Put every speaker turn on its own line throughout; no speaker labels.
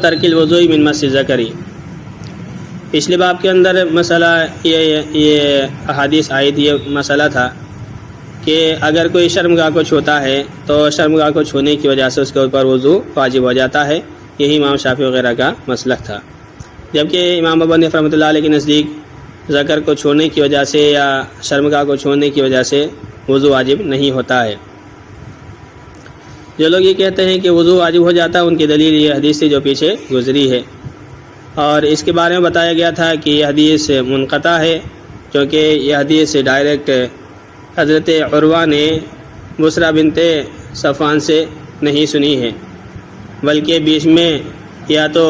ترک الوضوء من مس الذکر۔ پچھلے باب کے اندر مسئلہ یہ احادیث آئی تھی، یہ مسئلہ تھا کہ اگر کوئی شرمگاہ کو چھوتا ہے تو شرمگاہ کو چھونے کی وجہ سے اس کے اوپر وضو واجب ہو جاتا ہے۔ یہی امام شافعی وغیرہ کا مسلک تھا، جبکہ امام ابو حنیفہ رحمۃ اللہ علیہ کے نزدیک ذکر کو چھونے کی وجہ سے یا شرمگاہ کو چھونے کی وجہ سے وضو واجب نہیں ہوتا ہے۔ جو لوگ یہ کہتے ہیں کہ وضو واجب ہو جاتا ہے، ان کی دلیل یہ حدیث تھی جو پیچھے گزری ہے، اور اس کے بارے میں بتایا گیا تھا کہ یہ حدیث منقطع ہے، کیونکہ یہ حدیث ڈائریکٹ حضرت عروہ نے بصرہ بنت صفوان سے نہیں سنی ہے، بلکہ بیچ میں یا تو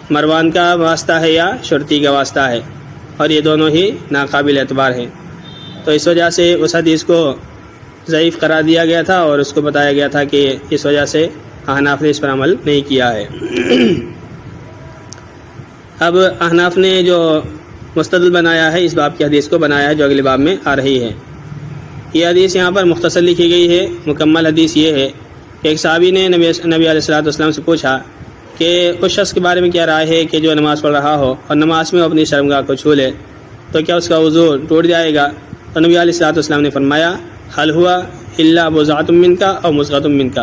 مروان کا واسطہ ہے یا شرطی کا واسطہ ہے، اور یہ دونوں ہی ناقابل اعتبار ہیں۔ تو اس وجہ سے اس حدیث کو ضعیف قرار دیا گیا تھا، اور اس کو بتایا گیا تھا کہ اس وجہ سے احناف نے اس پر عمل نہیں کیا ہے۔ اب احناف نے جو مستدل بنایا ہے اس باب کی حدیث کو بنایا ہے جو اگلے باب میں آ رہی ہے۔ یہ حدیث یہاں پر مختصر لکھی گئی ہے۔ مکمل حدیث یہ ہے کہ ایک صحابی نے نبی علیہ الصلوۃ والسلام سے پوچھا کہ اس شخص کے بارے میں کیا رائے ہے کہ جو نماز پڑھ رہا ہو اور نماز میں اپنی شرمگاہ کو چھو لے تو کیا اس کا وضو ٹوٹ جائے گا؟ تو نبی علیہ الصلوۃ والسلام نے فرمایا حل ہوا الا بضعۃ منک او مضغۃ منک،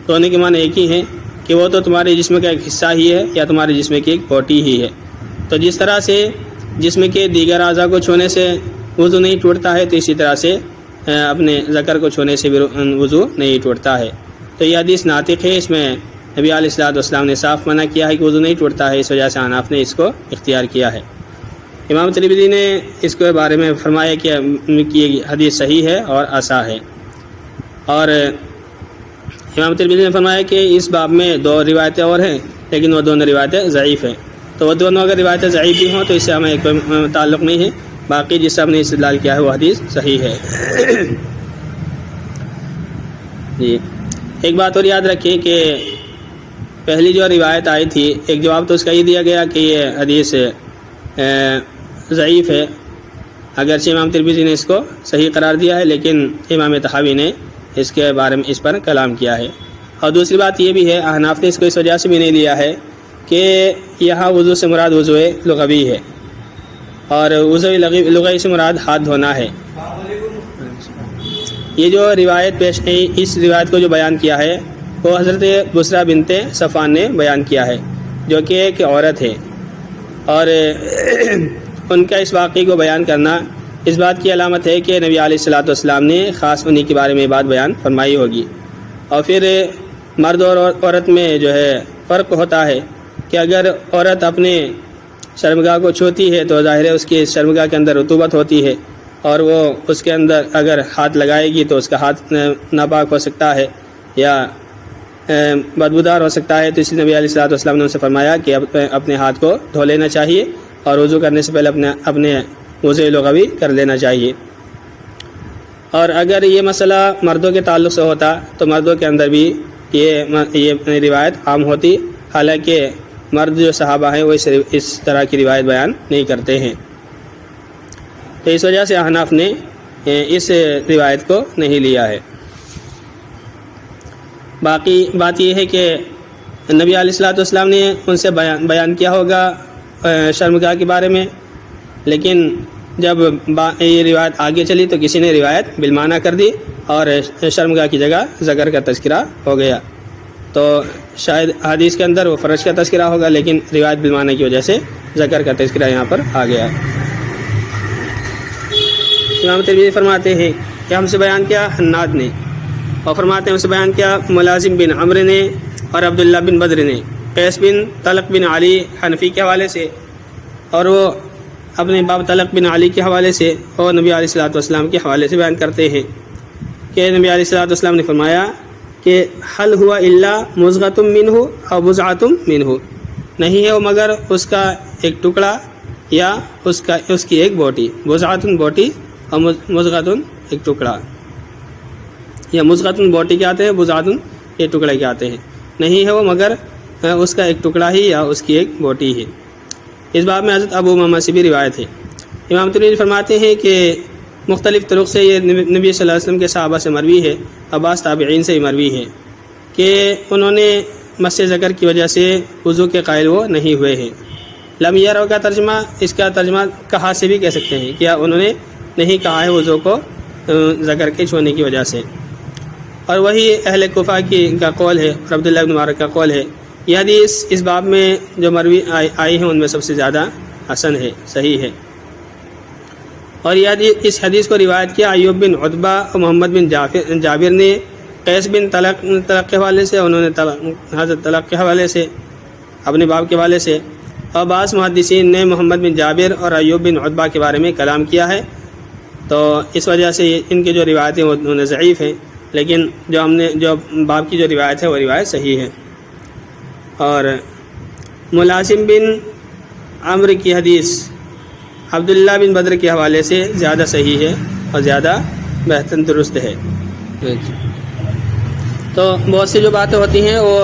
تو ہونے کے معنی ایک ہی ہیں کہ وہ تو تمہارے جسم کا ایک حصہ ہی ہے یا تمہارے جسم کی ایک بوٹی ہی ہے۔ تو جس طرح سے جسم کے دیگر اعضاء کو چھونے سے وضو نہیں ٹوٹتا ہے، تو اسی طرح سے اپنے ذکر کو چھونے سے بھی وضو نہیں ٹوٹتا ہے۔ تو یہ حدیث ناطق ہے، اس میں نبی علیہ الصلوۃ والسلام نے صاف منع کیا ہے کہ وضو نہیں ٹوٹتا ہے، اس وجہ سے احناف نے اس کو اختیار کیا ہے۔ امام ترمذی نے اس کے بارے میں فرمایا کہ یہ حدیث صحیح ہے اور اصح ہے، اور امام ترمذی نے فرمایا کہ اس باب میں دو روایتیں اور ہیں، لیکن وہ دونوں روایتیں ضعیف ہیں۔ تو وہ دونوں اگر روایتیں ضعیف بھی ہوں تو اس سے ہمیں کوئی تعلق نہیں ہے، باقی جس سے ہم نے استدلال کیا ہے وہ حدیث صحیح ہے۔ جی ایک بات اور یاد رکھیں کہ پہلی جو روایت آئی تھی ایک جواب تو اس کا یہ دیا گیا کہ یہ حدیث ضعیف ہے، اگرچہ امام ترمذی نے اس کو صحیح قرار دیا ہے، لیکن امام طحاوی نے اس کے بارے میں اس پر کلام کیا ہے۔ اور دوسری بات یہ بھی ہے احناف نے اس کو اس وجہ سے بھی نہیں لیا ہے کہ یہاں وضو سے مراد وضو لغوی ہے، اور وضو لغوی سے مراد ہاتھ دھونا ہے۔ یہ جو روایت پیش ہے، اس روایت کو جو بیان کیا ہے وہ حضرت بصرہ بنت صفوان نے بیان کیا ہے، جو کہ ایک عورت ہے، اور ان کا اس واقعے کو بیان کرنا اس بات کی علامت ہے کہ نبی علیہ الصلوۃ والسلام نے خاص انہی کے بارے میں بات بیان فرمائی ہوگی۔ اور پھر مرد اور عورت میں جو ہے فرق ہوتا ہے کہ اگر عورت اپنے شرمگاہ کو چھوتی ہے تو ظاہر ہے اس کی شرمگاہ کے اندر رطوبت ہوتی ہے، اور وہ اس کے اندر اگر ہاتھ لگائے گی تو اس کا ہاتھ ناپاک ہو سکتا ہے یا بدبودار ہو سکتا ہے۔ تو اس لیے نبی علیہ الصلوۃ والسلام نے ان سے فرمایا کہ اپنے ہاتھ کو دھو لینا چاہیے، اور وضو کرنے سے پہلے اپنے وضو لغوی کر لینا چاہیے۔ اور اگر یہ مسئلہ مردوں کے تعلق سے ہوتا تو مردوں کے اندر بھی یہ روایت عام ہوتی، حالانکہ مرد جو صحابہ ہیں وہ اس طرح کی روایت بیان نہیں کرتے ہیں، تو اس وجہ سے احناف نے اس روایت کو نہیں لیا ہے۔ باقی بات یہ ہے کہ نبی علیہ الصلوۃ والسلام نے ان سے بیان کیا ہوگا شرمگاہ کے بارے میں، لیکن جب یہ روایت آگے چلی تو کسی نے روایت بالمعنی کر دی اور شرمگاہ کی جگہ ذکر کا تذکرہ ہو گیا، تو شاید حدیث کے اندر وہ فرج کا تذکرہ ہوگا، لیکن روایت بالمعنی کی وجہ سے ذکر کا تذکرہ یہاں پر آ گیا۔ امام ترمذی فرماتے ہیں کہ ہم سے بیان کیا حناد نے، اور فرماتے ہیں ہم سے بیان کیا ملازم بن عمرو نے اور عبداللہ بن بدر نے، قیس بن طلق بن علی حنفی کے حوالے سے، اور وہ اپنے باب طلق بن علی کے حوالے سے اور نبی علیہ الصلوۃ والسلام کے حوالے سے بیان کرتے ہیں کہ نبی علیہ الصلوۃ والسلام نے فرمایا کہ حل ہوا الا مضغۃ منہ او بضعۃ منہ، نہیں ہے وہ مگر اس کا ایک ٹکڑا یا اس کی ایک بوٹی، بضعۃ بوٹی اور مضغۃ ایک ٹکڑا، یا مضغۃ بوٹی کے آتے ہیں، بضعۃ یہ ٹکڑے کے آتے ہیں، نہیں ہے وہ مگر اس کا ایک ٹکڑا ہی یا اس کی ایک بوٹی ہے۔ اس باب میں حضرت ابو امامہ سے بھی روایت ہے۔ امام ترمذی فرماتے ہیں کہ مختلف طرق سے یہ نبی صلی اللہ علیہ وسلم کے صحابہ سے مروی ہے، عباس تابعین سے ہی مروی ہے کہ انہوں نے مس ذکر کی وجہ سے وضو کے قائل وہ نہیں ہوئے ہیں۔ لم یروا کا ترجمہ، اس کا ترجمہ کہا سے بھی کہہ سکتے ہیں، کیا انہوں نے نہیں کہا ہے وضو کو ذکر کے چھونے کی وجہ سے۔ اور وہی اہل کوفہ کا قول ہے اور عبداللہ بن مبارک کا قول ہے۔ یہ حدیث اس باب میں جو مروی آئی ہیں ان میں سب سے زیادہ حسن ہے، صحیح ہے۔ اور یہ حدیث، اس حدیث کو روایت کیا ایوب بن عتبہ اور محمد بن جابر نے، قیس بن طلق کے حوالے سے، انہوں نے حضرت طلق کے حوالے سے اپنے باب کے حوالے سے، اور بعض محدثین نے محمد بن جابر اور ایوب بن عتبہ کے بارے میں کلام کیا ہے، تو اس وجہ سے ان کی جو روایتیں انہوں نے ضعیف ہیں، لیکن جو باب کی جو روایت ہے وہ روایت صحیح ہے۔ اور ملازم بن عمرو کی حدیث عبداللہ بن بدر کے حوالے سے زیادہ صحیح ہے اور زیادہ بہتر درست ہے۔ تو بہت سی جو باتیں ہوتی ہیں وہ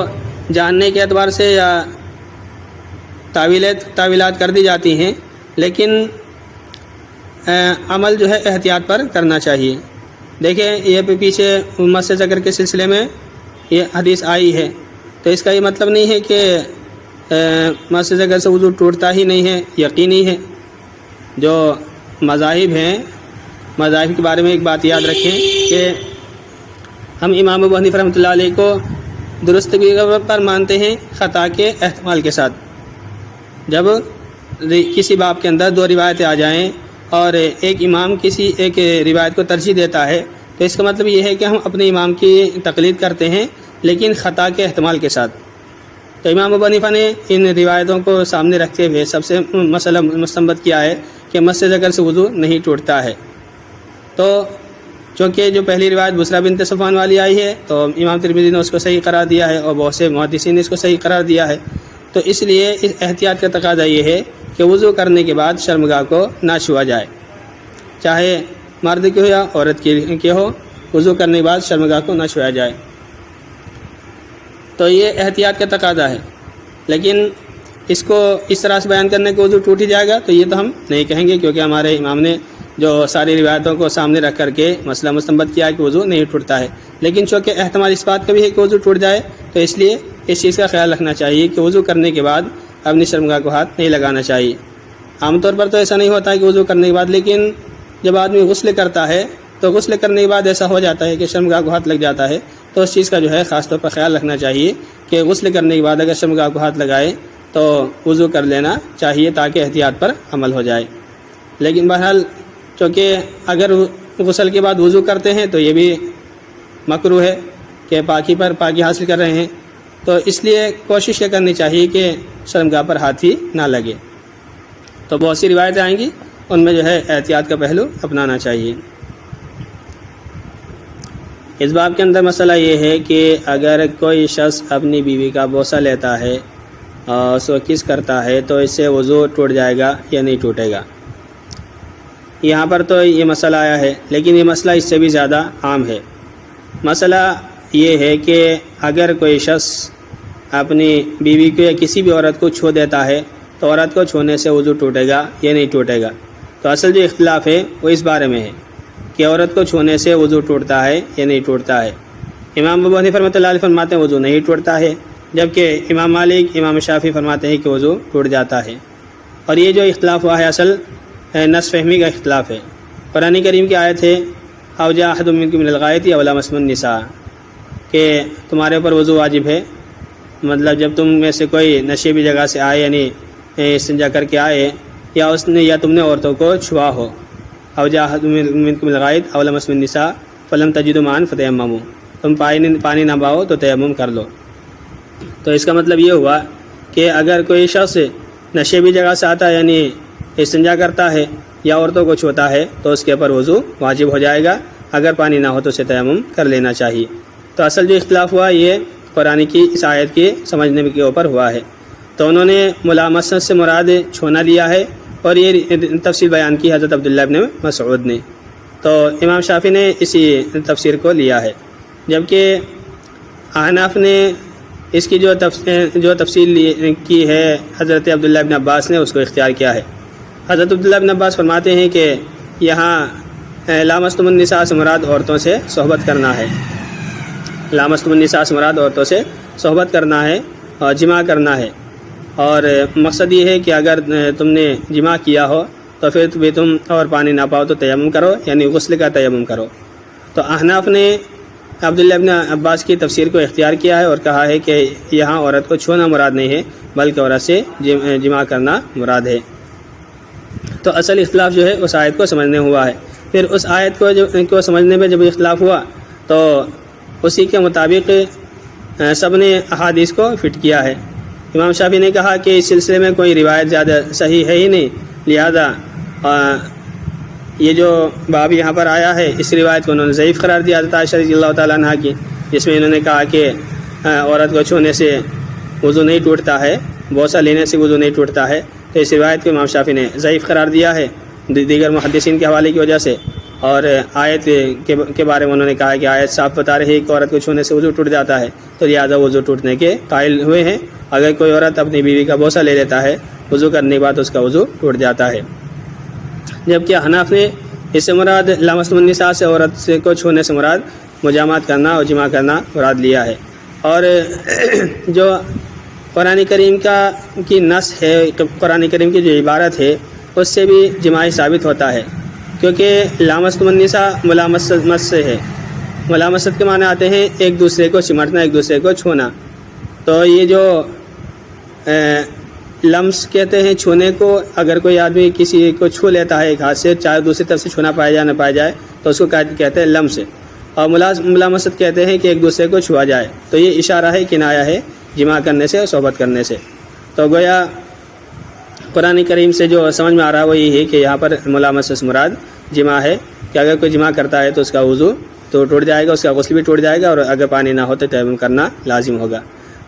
جاننے کے اعتبار سے یا تعویلات کر دی جاتی ہیں، لیکن عمل جو ہے احتیاط پر کرنا چاہیے۔ دیکھیں یہ پیچھے مس ذکر کے سلسلے میں یہ حدیث آئی ہے، تو اس کا یہ مطلب نہیں ہے کہ مس ذکر سے وضو ٹوٹتا ہی نہیں ہے، یقینی ہے۔ جو مذاہب ہیں، مذاہب کے بارے میں ایک بات یاد رکھیں کہ ہم امام ابو حنیفہ رحمۃ اللہ علیہ کو درستگی پر مانتے ہیں خطا کے احتمال کے ساتھ۔ جب کسی باب کے اندر دو روایتیں آ جائیں اور ایک امام کسی ایک روایت کو ترجیح دیتا ہے، تو اس کا مطلب یہ ہے کہ ہم اپنے امام کی تقلید کرتے ہیں لیکن خطا کے احتمال کے ساتھ۔ تو امام ابو حنیفہ نے ان روایتوں کو سامنے رکھتے ہوئے سب سے مسئلہ مستنبط کیا ہے کہ مس ذکر سے وضو نہیں ٹوٹتا ہے۔ تو چونکہ جو پہلی روایت بصرہ بنت صفوان والی آئی ہے تو امام ترمذی نے اس کو صحیح قرار دیا ہے اور بہت سے محدثین نے اس کو صحیح قرار دیا ہے، تو اس لیے اس احتیاط کا تقاضا یہ ہے کہ وضو کرنے کے بعد شرمگاہ کو نہ چھوا جائے، چاہے مرد کی ہو یا عورت کی ہو، وضو کرنے کے بعد شرمگاہ کو نہ چھویا جائے۔ تو یہ احتیاط کا تقاضا ہے، لیکن اس کو اس طرح سے بیان کرنے کے وضو ٹوٹ ہی جائے گا تو یہ تو ہم نہیں کہیں گے، کیونکہ ہمارے امام نے جو ساری روایتوں کو سامنے رکھ کر کے مسئلہ مستنبط کیا کہ وضو نہیں ٹوٹتا ہے۔ لیکن چونکہ احتمال اس بات کا بھی ہے کہ وضو ٹوٹ جائے، تو اس لیے اس چیز کا خیال رکھنا چاہیے کہ وضو کرنے کے بعد اپنی شرمگاہ کو ہاتھ نہیں لگانا چاہیے۔ عام طور پر تو ایسا نہیں ہوتا ہے کہ وضو کرنے کے بعد، لیکن جب آدمی غسل کرتا ہے تو غسل کرنے کے بعد ایسا ہو جاتا ہے کہ شرمگاہ کو ہاتھ لگ جاتا ہے، تو اس چیز کا جو ہے خاص طور پر خیال رکھنا چاہیے کہ غسل کرنے کے بعد اگر شرمگاہ کو ہاتھ لگائے تو وضو کر لینا چاہیے تاکہ احتیاط پر عمل ہو جائے۔ لیکن بہرحال چونکہ اگر غسل کے بعد وضو کرتے ہیں تو یہ بھی مکروہ ہے کہ پاکی حاصل کر رہے ہیں، تو اس لیے کوشش یہ کرنی چاہیے کہ شرمگاہ پر ہاتھ ہی نہ لگے۔ تو بہت سی روایتیں آئیں گی، ان میں جو ہے احتیاط کا پہلو اپنانا چاہیے۔ اس باب کے اندر مسئلہ یہ ہے کہ اگر کوئی شخص اپنی بیوی کا بوسہ لیتا ہے اور اس کو کس کرتا ہے تو اس سے وضو ٹوٹ جائے گا یا نہیں ٹوٹے گا۔ یہاں پر تو یہ مسئلہ آیا ہے، لیکن یہ مسئلہ اس سے بھی زیادہ عام ہے۔ مسئلہ یہ ہے کہ اگر کوئی شخص اپنی بیوی کو یا کسی بھی عورت کو چھو دیتا ہے تو عورت کو چھونے سے وضو ٹوٹے گا یا نہیں ٹوٹے گا۔ تو اصل جو اختلاف ہے وہ اس بارے میں ہے کہ عورت کو چھونے سے وضو ٹوٹتا ہے یا نہیں ٹوٹتا ہے۔ امام ابو حنیفہ رحمۃ اللہ علیہ فرماتے ہیں وضو نہیں ٹوٹتا ہے، جبکہ امام مالک، امام شافعی فرماتے ہیں کہ وضو ٹوٹ جاتا ہے۔ اور یہ جو اختلاف ہوا ہے اصل نص فہمی کا اختلاف ہے۔ قرآن کریم کی آیت ہے او جاء احد منکم من الغائط او لمس النساء، کہ تمہارے اوپر وضو واجب ہے، مطلب جب تم میں سے کوئی نشیبی جگہ سے آئے یعنی استنجا کر کے آئے یا تم نے عورتوں کو چھوا ہو، او جاء احد منکم من الغائط او لمس النساء فلم تجدوا ماء فتیمموا، تم پانی نہ پاؤ تو تیمم کر لو۔ تو اس کا مطلب یہ ہوا کہ اگر کوئی شخص نشیبی جگہ سے آتا ہے یعنی استنجا کرتا ہے یا عورتوں کو چھوتا ہے تو اس کے اوپر وضو واجب ہو جائے گا، اگر پانی نہ ہو تو اسے تیمم کر لینا چاہیے۔ تو اصل جو اختلاف ہوا یہ قرآن کی اس آیت کے سمجھنے کے اوپر ہوا ہے۔ تو انہوں نے ملامست سے مراد چھونا لیا ہے، اور یہ تفسیر بیان کی حضرت عبداللہ ابن مسعود نے۔ تو امام شافعی نے اسی تفسیر کو لیا ہے، جبکہ احناف نے اس کی جو تفصیل کی ہے حضرت عبداللہ ابن عباس نے اس کو اختیار کیا ہے۔ حضرت عبداللہ ابن عباس فرماتے ہیں کہ یہاں لامستم النساء سے مراد عورتوں سے صحبت کرنا ہے، لامستم النساء سے مراد عورتوں سے صحبت کرنا ہے اور جماع کرنا ہے، اور مقصد یہ ہے کہ اگر تم نے جماع کیا ہو تو پھر بھی تم اور پانی نہ پاؤ تو تیمم کرو، یعنی غسل کا تیمم کرو۔ تو احناف نے عبداللہ ابن عباس کی تفسیر کو اختیار کیا ہے اور کہا ہے کہ یہاں عورت کو چھونا مراد نہیں ہے بلکہ عورت سے جماع کرنا مراد ہے۔ تو اصل اختلاف جو ہے اس آیت کو سمجھنے ہوا ہے۔ پھر اس آیت کو سمجھنے میں جب اختلاف ہوا تو اسی کے مطابق سب نے احادیث کو فٹ کیا ہے۔ امام شافعی نے کہا کہ اس سلسلے میں کوئی روایت زیادہ صحیح ہے ہی نہیں، لہذا یہ جو باب یہاں پر آیا ہے اس روایت کو انہوں نے ضعیف قرار دیا حضرت عائشہ رضی اللہ تعالیٰ عنہ کی، جس میں انہوں نے کہا کہ عورت کو چھونے سے وضو نہیں ٹوٹتا ہے، بوسہ لینے سے وضو نہیں ٹوٹتا ہے، تو اس روایت کو امام شافعی نے ضعیف قرار دیا ہے دیگر محدثین کے حوالے کی وجہ سے۔ اور آیت کے بارے میں انہوں نے کہا کہ آیت صاف بتا رہی ہے کہ عورت کو چھونے سے وضو ٹوٹ جاتا ہے، تو لہٰذا وضو ٹوٹنے کے قائل ہوئے ہیں۔ اگر کوئی عورت اپنی بیوی کا بوسہ لے لیتا ہے وضو کرنے کے بعد اس کا وضو ٹوٹ جاتا ہے۔ جبکہ حناف نے اس سے مراد لامستم النساء سے عورت کو چھونے سے مراد مجامعات کرنا اور جماع کرنا مراد لیا ہے۔ اور جو قرآن کریم کی نص ہے، قرآن کریم کی جو عبارت ہے اس سے بھی جماعی ثابت ہوتا ہے، کیونکہ لامستم النساء ملامست سے ہے۔ ملامست کے معنی آتے ہیں ایک دوسرے کو چمٹنا، ایک دوسرے کو چھونا۔ تو یہ جو لمس کہتے ہیں چھونے کو، اگر کوئی آدمی کسی کو چھو لیتا ہے ایک ہاتھ سے، چاہے دوسری طرف سے چھونا پایا جائے نہ پایا جائے، تو اس کو کہتے ہیں لمس۔ اور ملامست کہتے ہیں کہ ایک دوسرے کو چھوا جائے، تو یہ اشارہ ہے، کنایہ ہے جماع کرنے سے، صحبت کرنے سے۔ تو گویا قرآن کریم سے جو سمجھ میں آ رہا ہے وہ یہ ہے کہ یہاں پر ملامست سے مراد جماع ہے، کہ اگر کوئی جماع کرتا ہے تو اس کا وضو تو ٹوٹ جائے گا، اس کا غسل بھی ٹوٹ جائے گا، اور اگر پانی نہ ہو تو تیمم کرنا لازم ہوگا۔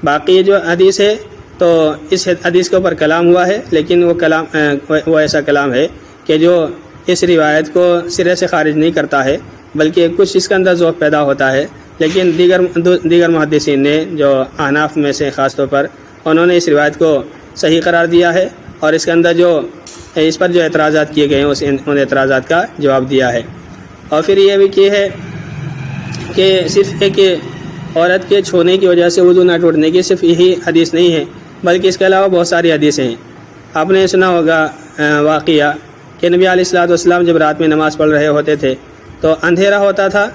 باقی جو حدیث ہے تو اس حدیث کے اوپر کلام ہوا ہے، لیکن وہ ایسا کلام ہے کہ جو اس روایت کو سرے سے خارج نہیں کرتا ہے، بلکہ کچھ اس کے اندر ذوق پیدا ہوتا ہے۔ لیکن دیگر محدثین نے جو احناف میں سے خاص طور پر، انہوں نے اس روایت کو صحیح قرار دیا ہے، اور اس کے اندر اس پر جو اعتراضات کیے گئے ہیں ان اعتراضات کا جواب دیا ہے۔ اور پھر یہ بھی کہ ہے کہ صرف ایک عورت کے چھونے کی وجہ سے وضو نہ ٹوٹنے کی صرف یہی حدیث نہیں ہے، بلکہ اس کے علاوہ بہت ساری حدیثیں ہیں۔ آپ نے سنا ہوگا واقعہ کہ نبی علیہ الصلوۃ والسلام جب رات میں نماز پڑھ رہے ہوتے تھے تو اندھیرا ہوتا تھا،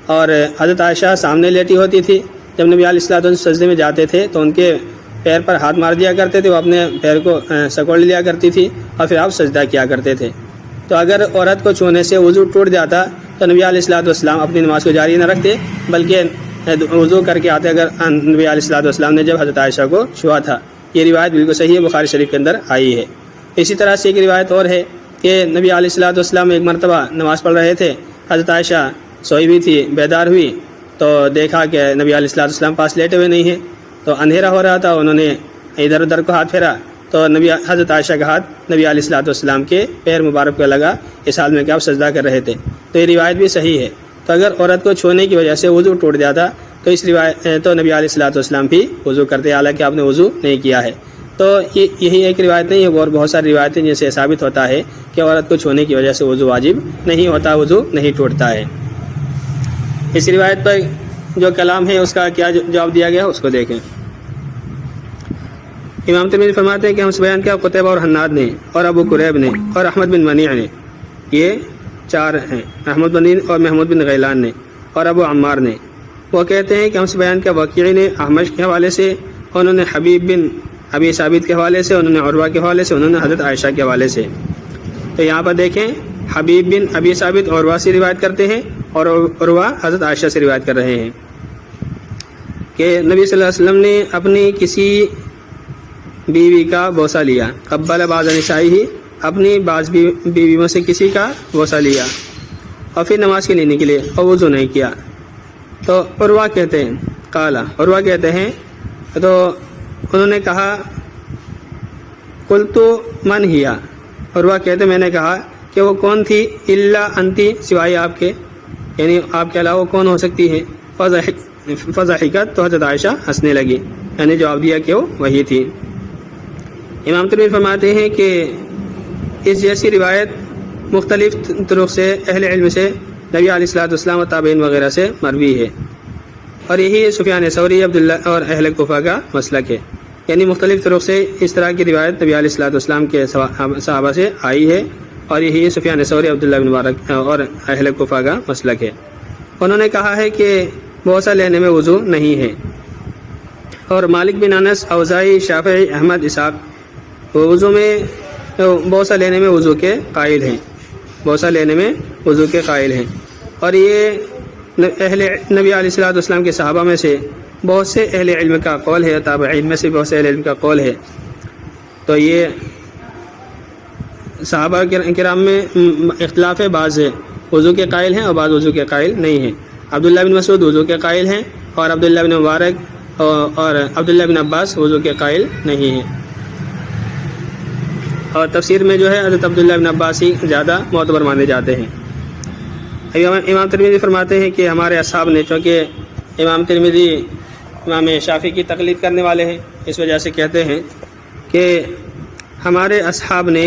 اور حضرت عائشہ سامنے لیٹی ہوتی تھی۔ جب نبی علیہ الصلوۃ والسلام سجدے میں جاتے تھے تو ان کے پیر پر ہاتھ مار دیا کرتے تھے، وہ اپنے پیر کو سکوڑ لیا کرتی تھی، اور پھر آپ سجدہ کیا کرتے تھے۔ تو اگر عورت کو چھونے سے وضو ٹوٹ جاتا تو نبی علیہ الصلوۃ والسلام اپنی نماز کو جاری نہ رکھتے، بلکہ وضو کر کے آتے اگر نبی علیہ الصلوۃ والسلام نے جب حضرت عائشہ کو چھوا تھا۔ یہ روایت بالکل صحیح ہے، بخاری شریف کے اندر آئی ہے۔ اسی طرح سے ایک روایت اور ہے کہ نبی علیہ الصلوۃ والسلام ایک مرتبہ نماز پڑھ رہے تھے، حضرت عائشہ سوئی بھی تھی، بیدار ہوئی تو دیکھا کہ نبی علیہ الصلوۃ والسلام پاس لیٹے ہوئے نہیں ہیں، تو اندھیرا ہو رہا تھا، انہوں نے ادھر ادھر کو ہاتھ پھیرا تو حضرت عائشہ کا ہاتھ نبی علیہ الصلوۃ والسلام کے پیر مبارک پہ لگا، اس حال میں کہ آپ سجدہ کر رہے تھے۔ تو یہ روایت بھی صحیح ہے۔ تو اگر عورت کو چھونے کی وجہ سے وضو ٹوٹ جاتا تو اس روایت تو نبی علیہ الصلوۃ والسلام بھی وضو کرتے، حالانکہ آپ نے وضو نہیں کیا ہے۔ تو یہی ایک روایت نہیں ہے، اور بہت ساری روایتیں جن سے ثابت ہوتا ہے کہ عورت کو چھونے کی وجہ سے وضو واجب نہیں ہوتا، وضو نہیں ٹوٹتا ہے۔ اس روایت پر جو کلام ہے اس کا کیا جواب دیا گیا اس کو دیکھیں۔ امام ترمذی فرماتے ہیں کہ ہم سے بیان کیا قتیبہ اور حناد نے اور ابو قریب نے اور احمد بن منیع نے، یہ چار ہیں، احمد بن اور محمود بن غیلان نے اور ابو عمار نے، وہ کہتے ہیں کہ ہم سے بیان کیا وکیع نے احمش کے حوالے سے، انہوں نے حبیب بن ابی ثابت کے حوالے سے، انہوں نے عروہ کے حوالے سے، انہوں نے حضرت عائشہ کے حوالے سے۔ تو یہاں پر دیکھیں حبیب بن ابی ثابت عروہ سے روایت کرتے ہیں، اور عروہ حضرت عائشہ سے روایت کر رہے ہیں کہ نبی صلی اللہ علیہ وسلم نے اپنی کسی بیوی کا بوسہ لیا، قبل بعض نسائہ، اپنی بعض بیویوں سے کسی کا بوسہ لیا، اور پھر نماز کے لیے نکلے اور وضو نہیں کیا۔ تو عروہ کہتے ہیں عروہ کہتے ہیں تو انہوں نے کہا قلت من ہیا، عروہ کہتے میں نے کہا کہ وہ کون تھی، الا انتی، سوائے آپ کے، یعنی آپ کے علاوہ کون ہو سکتی ہے۔ فضحکت، تو حضرت عائشہ ہنسنے لگی، یعنی جواب دیا کہ وہ وہی تھی۔ امام ترمذی فرماتے ہیں کہ اس جیسی روایت مختلف طرق سے اہل علم سے نبی علیہ الصلوۃ والسلام و تابعین وغیرہ سے مروی ہے۔ اور یہی سفیان ثوری عبداللہ اور اہل کوفہ کا مسلک ہے، یعنی مختلف طرق سے اس طرح کی روایت نبی علیہ الصلوۃ والسلام کے صحابہ سے آئی ہے، اور یہی سفیان ثوری عبداللہ بن مبارک اور اہل کوفہ کا مسلک ہے۔ انہوں نے کہا ہے کہ بوسہ لینے میں وضو نہیں ہے، اور مالک بن انس، اوزاعی، شافعی، احمد، اسحاق وضو میں بوسہ لینے میں وضو کے قائل ہیں، بوسہ لینے میں وضو کے قائل ہیں، اور یہ اہل نبی علیہ الصلوۃ والسلام کے صحابہ میں سے بہت سے اہل علم کا قول ہے، تابعین میں سے بہت سے اہل علم کا قول ہے۔ تو یہ صحابہ کرام میں اختلاف ہے، بعض وضو کے قائل ہیں اور بعض وضو کے قائل نہیں ہیں۔ عبداللہ بن مسعود وضو کے قائل ہیں، اور عبداللہ بن مبارک اور عبداللہ بن عباس وضو کے قائل نہیں ہیں، اور تفسیر میں جو ہے حضرت عبداللہ بن عباس ہی زیادہ معتبر مانے جاتے ہیں۔ امام ترمذی فرماتے ہیں کہ ہمارے اصحاب نے، چونکہ امام ترمذی امام شافعی کی تقلید کرنے والے ہیں، اس وجہ سے کہتے ہیں کہ ہمارے اصحاب نے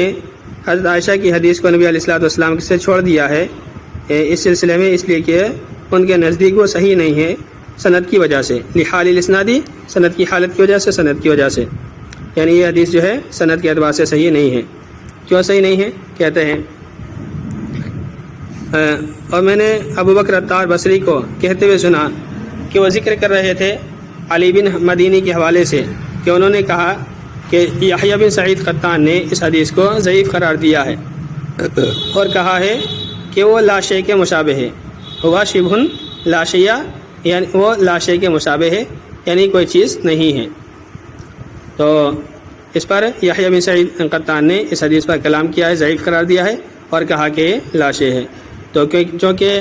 حضرت عائشہ کی حدیث کو نبی علیہ الصلوۃ والسلام سے چھوڑ دیا ہے اس سلسلے میں، اس لیے کہ ان کے نزدیک وہ صحیح نہیں ہے سند کی وجہ سے، لحال الاسنادی، سند کی حالت کی وجہ سے، سند کی وجہ سے، یعنی یہ حدیث جو ہے سند کے اعتبار سے صحیح نہیں ہے۔ کیوں صحیح نہیں ہے؟ کہتے ہیں اور میں نے ابو بکر عطار بصری کو کہتے ہوئے سنا کہ وہ ذکر کر رہے تھے علی بن مدینی کے حوالے سے کہ انہوں نے کہا کہ یحییٰ بن سعید قطان نے اس حدیث کو ضعیف قرار دیا ہے اور کہا ہے کہ وہ لا شیء کے مشابہ ہے، ہوا شبہ لا شیء، یعنی وہ لا شیء کے مشابہ ہے، یعنی کوئی چیز نہیں ہے۔ تو اس پر یحییٰ بن سعید قطان نے اس حدیث پر کلام کیا ہے، ضعیف قرار دیا ہے اور کہا کہ یہ لا شیء ہے۔ تو چونکہ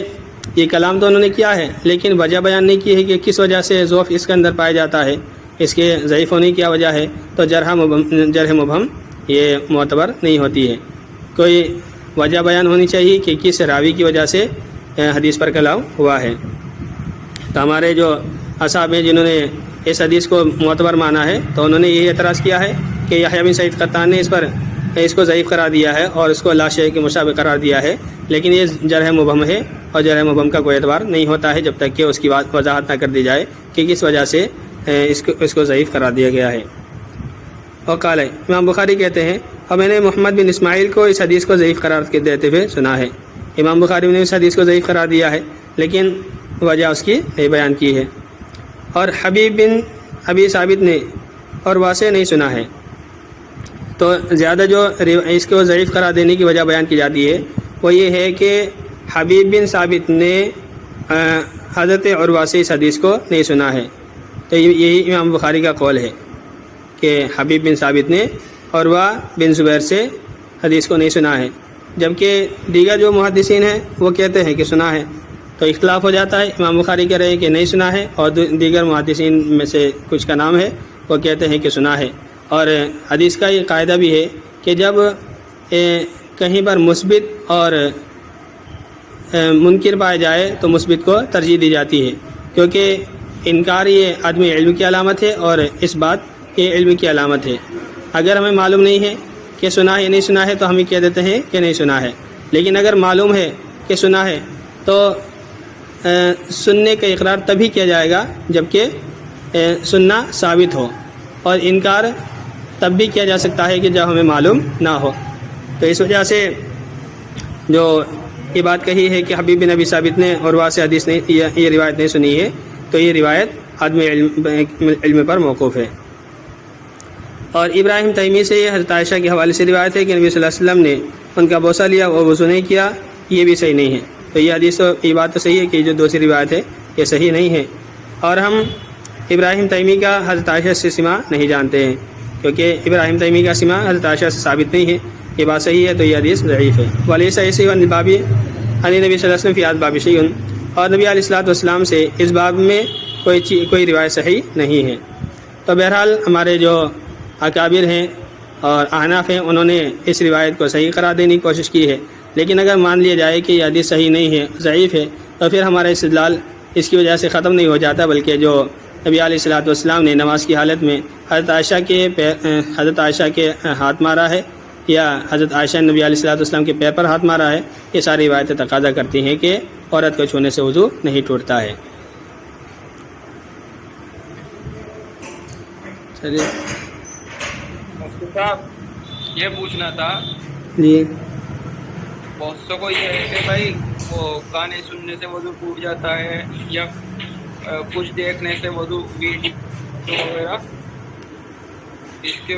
یہ کلام تو انہوں نے کیا ہے، لیکن وجہ بیان نہیں کی ہے کہ کس وجہ سے ضعف اس کے اندر پایا جاتا ہے، اس کے ضعیف ہونے کی کیا وجہ ہے، تو جرح مبہم یہ معتبر نہیں ہوتی ہے۔ کوئی وجہ بیان ہونی چاہیے کہ کس راوی کی وجہ سے حدیث پر کلام ہوا ہے۔ تو ہمارے جو اصحاب ہیں جنہوں نے اس حدیث کو معتبر مانا ہے، تو انہوں نے یہی اعتراض کیا ہے کہ یحییٰ بن سعید قطان نے اس کو ضعیف قرار دیا ہے اور اس کو لا شیء کے مشابہ قرار دیا ہے، لیکن یہ جرح مبہم ہے، اور جرح مبہم کا کوئی اعتبار نہیں ہوتا ہے جب تک کہ اس کی وضاحت نہ کر دی جائے کہ کس وجہ سے اس کو ضعیف قرار دیا گیا ہے۔ اور قال امام بخاری کہتے ہیں اور میں نے محمد بن اسماعیل کو اس حدیث کو ضعیف قرار دیتے ہوئے سنا ہے۔ امام بخاری نے اس حدیث کو ضعیف قرار دیا ہے، لیکن وجہ اس کی نہیں بیان کی ہے۔ اور حبیب بن ابی ثابت نے اور واسع نہیں سنا ہے۔ تو زیادہ جو اس کو ضعیف قرار دینے کی وجہ بیان کی جاتی ہے وہ یہ ہے کہ حبیب بن ثابت نے حضرت عروہ سے اس حدیث کو نہیں سنا ہے۔ تو یہی امام بخاری کا قول ہے کہ حبیب بن ثابت نے عروہ بن زبیر سے حدیث کو نہیں سنا ہے، جبکہ دیگر جو محدثین ہیں وہ کہتے ہیں کہ سنا ہے۔ تو اختلاف ہو جاتا ہے، امام بخاری کہہ رہے ہیں کہ نہیں سنا ہے، اور دیگر محدثین میں سے کچھ کا نام ہے وہ کہتے ہیں کہ سنا ہے۔ اور حدیث کا یہ قاعدہ بھی ہے کہ جب کہیں پر مثبت اور منکر پایا جائے تو مثبت کو ترجیح دی جاتی ہے، کیونکہ انکار یہ عدم علم کی علامت ہے اور اس بات یہ علم کی علامت ہے۔ اگر ہمیں معلوم نہیں ہے کہ سنا ہے یا نہیں سنا ہے تو ہم یہ کہہ دیتے ہیں کہ نہیں سنا ہے، لیکن اگر معلوم ہے کہ سنا ہے تو سننے کا اقرار تبھی کیا جائے گا جبکہ سننا ثابت ہو، اور انکار تب بھی کیا جا سکتا ہے کہ جب ہمیں معلوم نہ ہو۔ تو اس وجہ سے جو یہ بات کہی ہے کہ حبیب بن ابی ثابت نے عروہ سے حدیث نہیں، یہ روایت نہیں سنی ہے، تو یہ روایت عدم علم پر موقوف ہے۔ اور ابراہیم تیمی سے یہ حضرت عائشہ کے حوالے سے روایت ہے کہ نبی صلی اللہ علیہ وسلم نے ان کا بوسہ لیا اور وضو نہیں کیا، یہ بھی صحیح نہیں ہے۔ تو یہ حدیث یہ بات تو صحیح ہے کہ جو دوسری روایت ہے یہ صحیح نہیں ہے، اور ہم ابراہیم تیمی کا حضرت عائشہ سے سماع نہیں جانتے ہیں، کیونکہ ابراہیم تیمی کا سماع حضرت عائشہ سے ثابت نہیں ہے، یہ بات صحیح ہے، تو یہ حدیث ضعیف ہے۔ ولیس ایسے بابی علی نبی صلی اللہ علیہ وسلم فی باب شیء، اور نبی علیہ الصلوۃ والسلام سے اس باب میں کوئی روایت صحیح نہیں ہے۔ تو بہرحال ہمارے جو اکابر ہیں اور احناف ہیں انہوں نے اس روایت کو صحیح قرار دینے کی کوشش کی ہے، لیکن اگر مان لیا جائے کہ یہ حدیث صحیح نہیں ہے، ضعیف ہے، تو پھر ہمارا استدلال اس کی وجہ سے ختم نہیں ہو جاتا، بلکہ جو نبی علیہ الصلوۃ والسلام نے نماز کی حالت میں حضرت عائشہ کے ہاتھ مارا ہے، یا حضرت عائشہ نبی علیہ الصلوۃ والسلام کے پیر پر ہاتھ مارا ہے، یہ ساری روایتیں تقاضا کرتی ہیں کہ عورت کو چھونے سے وضو نہیں ٹوٹتا ہے۔ چلیے
مفتی صاحب یہ پوچھنا تھا،
جی
بہت سے کو یہ ہے کہ بھائی وہ گانے سننے سے وضو ٹوٹ جاتا ہے، یا کچھ دیکھنے سے وضو، ویڈیو وغیرہ، اس کے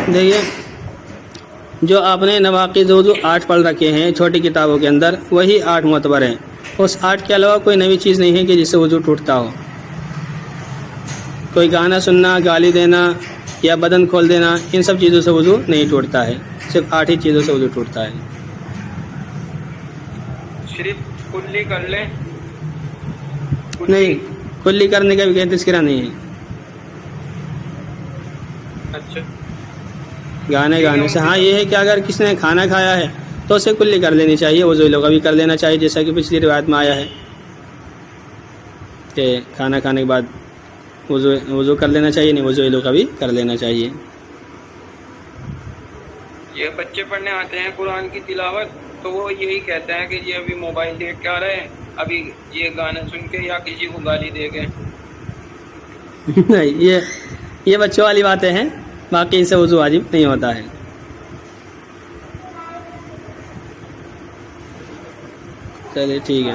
دیکھیے جو آپ نے نواقض وضو 8 پڑھ رکھے ہیں چھوٹی کتابوں کے اندر، وہی 8 معتبر ہیں. اس 8 کے علاوہ کوئی نئی چیز نہیں ہے کہ جس سے وضو ٹوٹتا ہو. کوئی گانا سننا، گالی دینا یا بدن کھول دینا، ان سب چیزوں سے وضو نہیں ٹوٹتا ہے. صرف 8 ہی چیزوں سے وضو ٹوٹتا ہے.
صرف کلی کر لیں،
نہیں، کلی کرنے کا بھی کوئی تذکرہ نہیں ہے.
اچھا
گانے سے ہاں یہ ہے کہ اگر کسی نے کھانا کھایا ہے تو اسے کلی کر لینی چاہیے، وضو لوگ بھی کر لینا چاہیے، جیسا کہ پچھلی روایت میں آیا ہے کہ کھانا کھانے کے بعد وضو کر لینا چاہیے، نہیں وضو لوگ بھی کر لینا چاہیے.
یہ بچے پڑھنے آتے ہیں قرآن کی تلاوت، تو وہ یہی کہتے ہیں کہ یہ ابھی موبائل دیکھ کے آ رہے ہیں، ابھی یہ گانا سن کے یا کسی کو گالی دے کے.
نہیں، یہ بچوں والی باتیں ہیں، باقی ان سے وضو واجب نہیں ہوتا ہے. چلیے ٹھیک ہے.